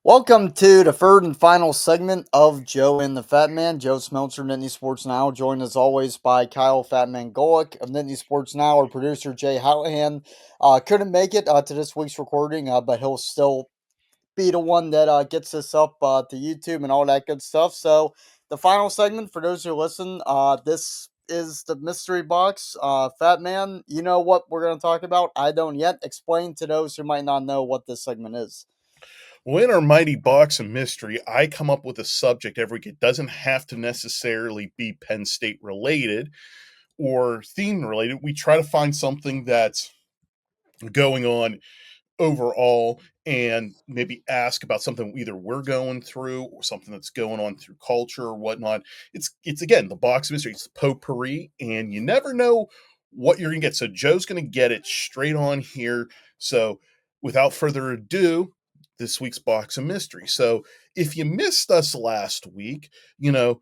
Welcome to the third and final segment of Joe and the Fatman. Joe Smeltzer, Nittany Sports Now, joined as always by Kyle Fatman Golick of Nittany Sports Now. Our producer Jay Houthan couldn't make it to this week's recording, but he'll still be the one that gets this up to YouTube and all that good stuff. So the final segment for those who listen, this is the mystery box. Fat Man, you know what we're going to talk about? I don't yet. Explain to those who might not know what this segment is. Well, in our mighty box of mystery, I come up with a subject every week. It doesn't have to necessarily be Penn State related or theme related. We try to find something that's going on overall and maybe ask about something either we're going through or something that's going on through culture or whatnot. It's again the box of mystery. It's potpourri, and you never know what you're gonna get. So Joe's gonna get it straight on here. So without further ado, this week's box of mystery. So if you missed us last week, I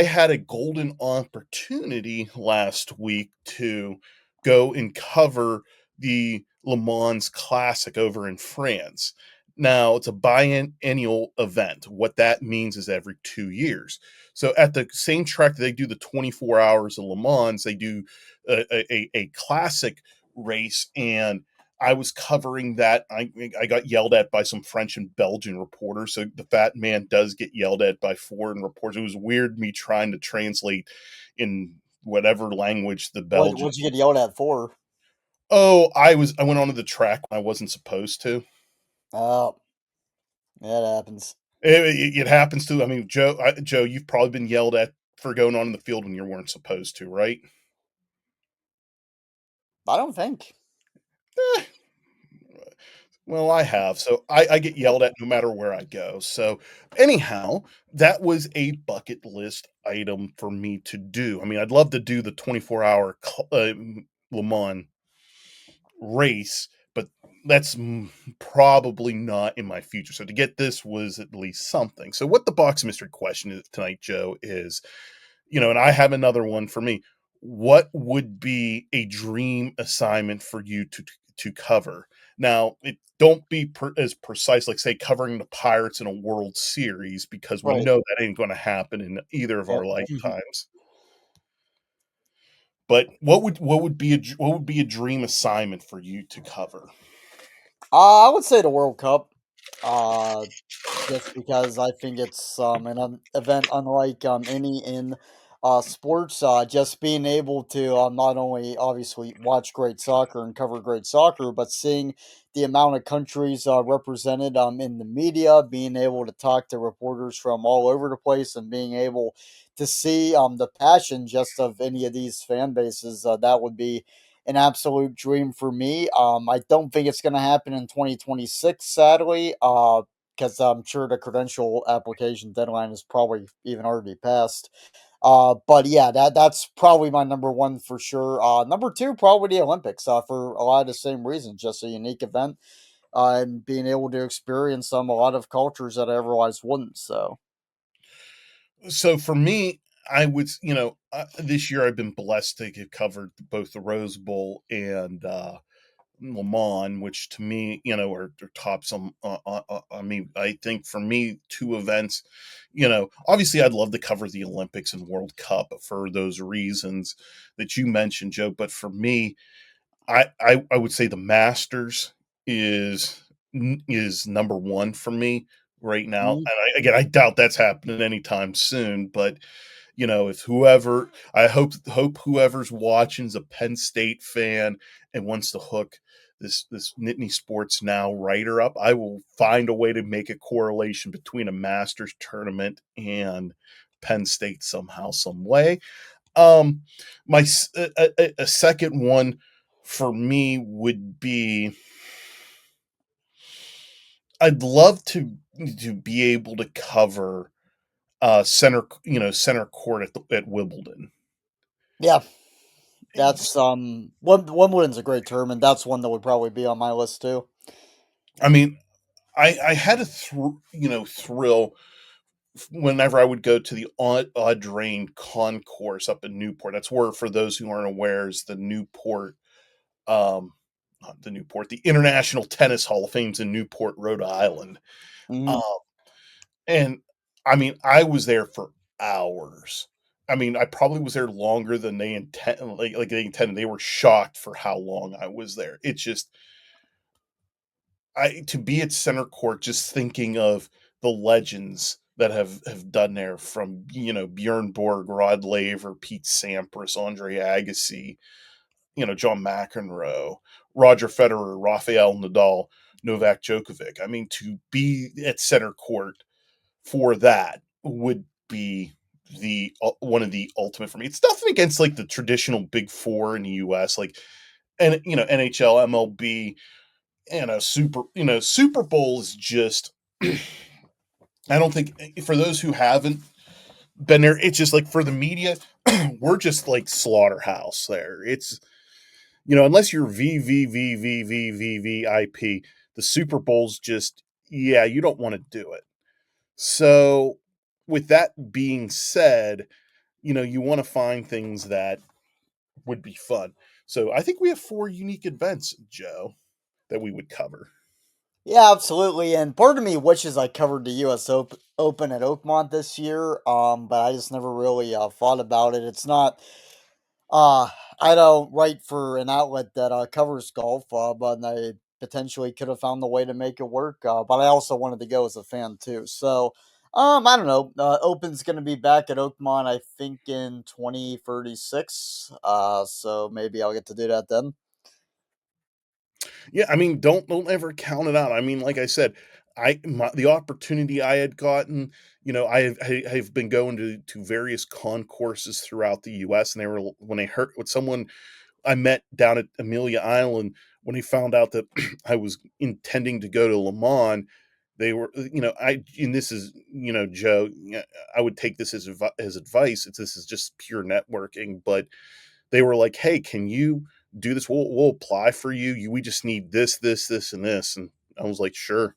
had a golden opportunity last week to go and cover the Le Mans Classic over in France. Now, it's a biennial event. What that means is every 2 years. So, at the same track that they do the 24 hours of Le Mans, they do a classic race. And I was covering that. I got yelled at by some French and Belgian reporters. So the fat man does get yelled at by foreign reporters. It was weird me trying to translate in whatever language the What'd Belgians. you get yelled at for? Oh, I went onto the track when I wasn't supposed to. Oh, yeah, that happens. It happens to. I mean, Joe, you've probably been yelled at for going on in the field when you weren't supposed to, right? I don't think. Eh, Well, I have. So I get yelled at no matter where I go. So, anyhow, that was a bucket list item for me to do. I mean, I'd love to do the 24-hour Le Mans race, but that's probably not in my future. So, to get this was at least something. So, what the box mystery question is tonight, Joe, is and I have another one for me. What would be a dream assignment for you to cover? Now, it don't be as precise, like say covering the Pirates in a World Series, because we Right. know that ain't going to happen in either of Yep. our lifetimes. But what would be a dream assignment for you to cover? I would say the World Cup. Uh, just because I think it's an event unlike any in sports. Just being able to not only obviously watch great soccer and cover great soccer, but seeing the amount of countries represented in the media, being able to talk to reporters from all over the place, and being able to see the passion just of any of these fan bases. That would be an absolute dream for me. I don't think it's going to happen in 2026, sadly, because I'm sure the credential application deadline is probably even already passed. But yeah, that's probably my number one for sure. Number two, probably the Olympics. For a lot of the same reasons, just a unique event, and being able to experience a lot of cultures that I otherwise wouldn't. So So for me, I would, this year I've been blessed to get covered both the Rose Bowl and Le Mans, which to me, are tops on. I mean, I think for me, two events. Obviously, I'd love to cover the Olympics and World Cup for those reasons that you mentioned, Joe. But for me, I would say the Masters is is number one for me right now. And mhm. again, I doubt that's happening anytime soon. But if whoever I hope whoever's watching is a Penn State fan and wants to hook this Nittany Sports Now writer up, I will find a way to make a correlation between a Masters tournament and Penn State somehow, some way. Um, a second one for me would be I'd love to be able to cover center court at Wimbledon. Yeah, that's Wimbledon's a great tournament. That's one that would probably be on my list too. I mean, I had a thrill whenever I would go to the Audrain concourse up in Newport. That's where, for those who aren't aware, is the Newport um, not the Newport, the International Tennis Hall of Fame's in Newport, Rhode Island. Mhm. Um, and I mean, I was there for hours. I mean, I probably was there longer than they like they intended. They were shocked for how long I was there. It's just I to be at center court, just thinking of the legends that have done there from Bjorn Borg, Rod Laver, Pete Sampras, Andre Agassi, John McEnroe, Roger Federer, Rafael Nadal, Novak Djokovic. I mean, to be at center court for that would be the one of the ultimate for me. It's nothing against like the traditional big four in the US, like and NHL, MLB, Super Bowl is just I don't think for those who haven't been there, it's just like for the media, we're just like slaughterhouse there. It's unless you're VVVVVVVIP, the Super Bowl's just yeah, you don't want to do it. So with that being said, you want to find things that would be fun. So I think we have four unique events, Joe, that we would cover. Yeah, absolutely. And part of me wishes I covered the U.S. Open at Oakmont this year, but I just never really thought about it. It's not. Uh, I don't write for an outlet that covers golf, but I potentially could have found the way to make it work. But I also wanted to go as a fan too. So, I don't know. Open's going to be back at Oakmont, I think, in 2036. So maybe I'll get to do that then. Yeah, I mean, don't ever count it out. I mean, like I said, the opportunity I had gotten, I've been going to various concourses throughout the U.S. and they were when I heard with someone I met down at Amelia Island when he found out that I was intending to go to Le Mans. They were, and this is, Joe, I would take this as advice. This is just pure networking, but they were like, "Hey, can you do this? We'll apply for you. We just need this, and this." And I was like, "Sure."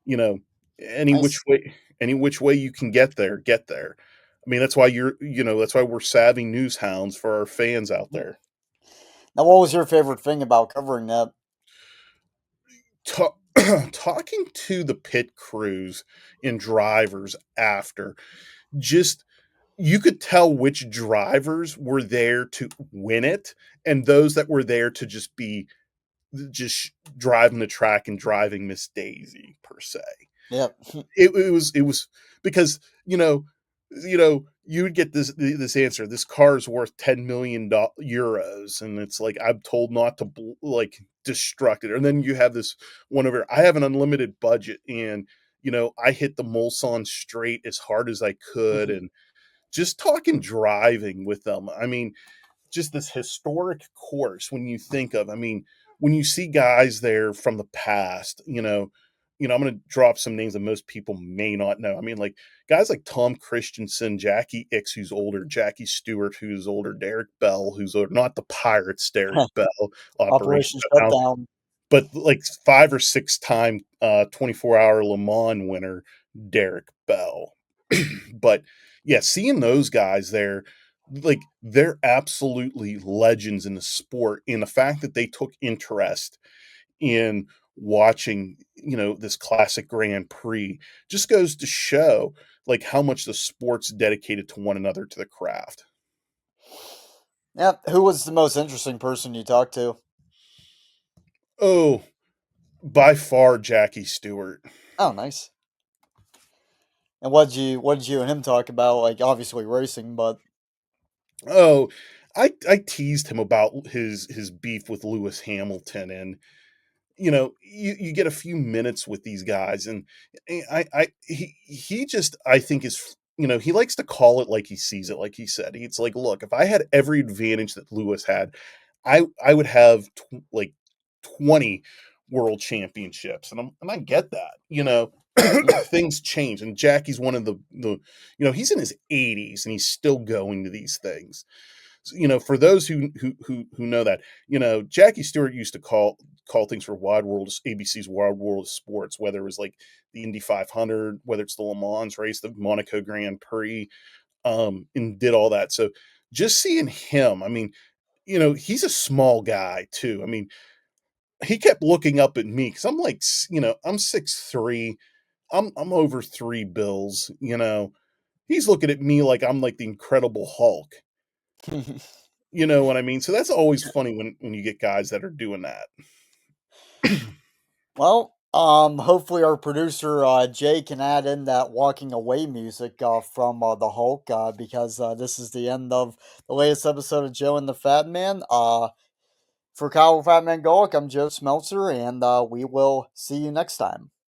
You know, any which Nice. way, any which way you can get there, get there. I mean, that's why that's why we're savvy news hounds for our fans out Mhm. there. Now, what was your favorite thing about covering that? Ta- Talking to the pit crews and drivers after, just you could tell which drivers were there to win it and those that were there to just driving the track and driving Miss Daisy per se. Yep. It was because you would get this answer. This car is worth 10 million euros, and it's like I'm told not to like destruct it. And then you have this one over. I have an unlimited budget, and I hit the Mulsanne straight as hard as I could, and just talking driving with them. I mean, just this historic course when you think of, I mean, when you see guys there from the past, I'm going to drop some names that most people may not know. I mean, like guys like Tom Christensen, Jackie X, who's older, Jackie Stewart, who's older, Derek Bell, who's older, not the Pirates, Derek Bell, Operation Operation Shutdown, Shutdown. but like 5 or 6 time 24-hour Le Mans winner, Derek Bell. But yeah, seeing those guys there, like they're absolutely legends in the sport. And the fact that they took interest in watching, this classic Grand Prix just goes to show like how much the sport's dedicated to one another, to the craft. Yeah. Who was the most interesting person you talked to? Oh, by far Jackie Stewart. Oh, nice. And what did you and him talk about? Like obviously racing, but Oh, I teased him about his beef with Lewis Hamilton, and you get a few minutes with these guys, and he just I think is he likes to call it like he sees it. Like he said, it's like, look, if I had every advantage that Lewis had, I would have like 20 world championships, and I get that. mm, Things change, and Jackie's one of the he's in his 80s and he's still going to these things. So, for those who know that, Jackie Stewart used to call things for Wide World ABC's Wide World of Sports, whether it was like the Indy 500, whether it's the Le Mans race, the Monaco Grand Prix, and did all that. So just seeing him, I mean, he's a small guy too. I mean, he kept looking up at me because I'm like, I'm 6'3". I'm over 3 bills. He's looking at me like I'm like the Incredible Hulk. You know what I mean? So that's always funny when you get guys that are doing that. Well, hopefully our producer Jay can add in that walking away music from the Hulk because this is the end of the latest episode of Joe and the Fat Man. For Kyle Fatman Golic, I'm Joe Smeltzer, and we will see you next time.